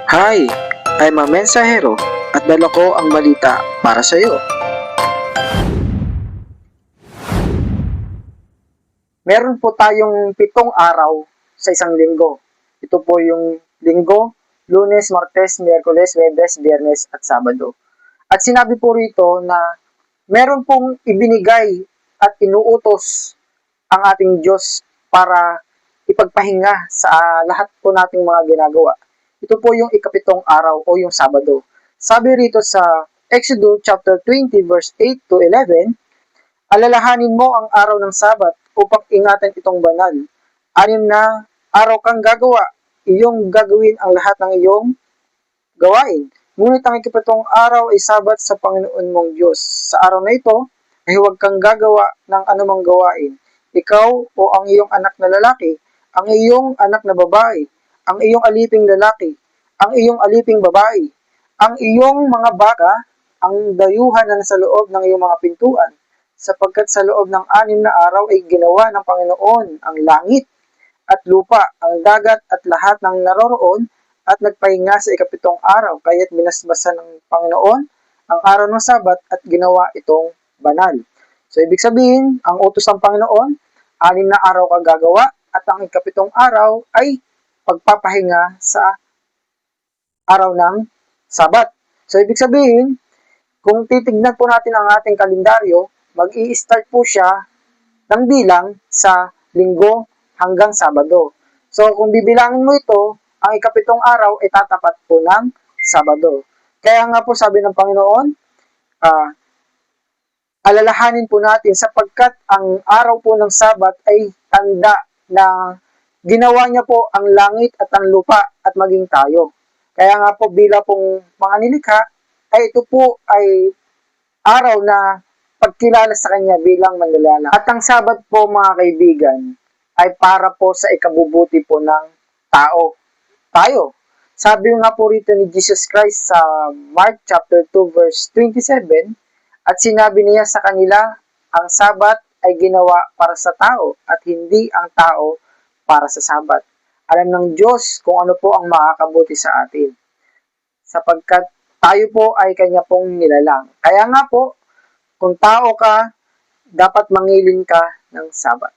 Hi! I'm a mensahero at dala ko ang balita para sa iyo. Meron po tayong 7 araw sa isang linggo. Ito po yung linggo, Lunes, Martes, Miyerkules, Huwebes, Biyernes at Sabado. At sinabi po rito na meron pong ibinigay at inuutos ang ating Diyos para ipagpahinga sa lahat po nating mga ginagawa. Ito po yung ikapitong araw o yung Sabado. Sabi rito sa Exodus chapter 20 verse 8 to 11, alalahanin mo ang araw ng Sabat upang ingatan itong banal. 6 na araw kang gagawa, iyong gagawin ang lahat ng iyong gawain. Ngunit ang ikapitong araw ay Sabat sa Panginoon mong Diyos. Sa araw na ito ay huwag kang gagawa ng anumang gawain. Ikaw o ang iyong anak na lalaki, ang iyong anak na babae, ang iyong aliping lalaki, ang iyong aliping babae, ang iyong mga baka, ang dayuhan na nasa loob ng iyong mga pintuan, sapagkat sa loob ng 6 na araw ay ginawa ng Panginoon ang langit at lupa, ang dagat at lahat ng naroroon, at nagpahinga sa ikapitong araw, kaya't binasbasan ng Panginoon ang araw ng Sabat at ginawa itong banal. So, ibig sabihin, ang utos ng Panginoon, 6 na araw ka gagawa, at ang ikapitong araw ay pagpapahinga sa araw ng Sabat. So, ibig sabihin, kung titignan po natin ang ating kalendaryo, mag-i-start po siya ng bilang sa linggo hanggang Sabado. So, kung bibilangin mo ito, ang ikapitong araw ay tatapat po ng Sabado. Kaya nga po sabi ng Panginoon, alalahanin po natin sapagkat ang araw po ng Sabat ay tanda na ginawa niya po ang langit at ang lupa at maging tayo. Kaya nga po bilang pong mga nilikha, ay ito po ay araw na pagkilala sa Kanya bilang manlalala. At ang Sabat po mga kaibigan ay para po sa ikabubuti po ng tao. Tayo. Sabi nga po rito ni Jesus Christ sa Mark chapter 2 verse 27, at sinabi niya sa kanila, ang Sabat ay ginawa para sa tao at hindi ang tao para sa Sabat. Alam ng Diyos kung ano po ang makakabuti sa atin, sapagkat tayo po ay Kanya pong nilalang. Kaya nga po, kung tao ka, dapat mangilin ka ng Sabat.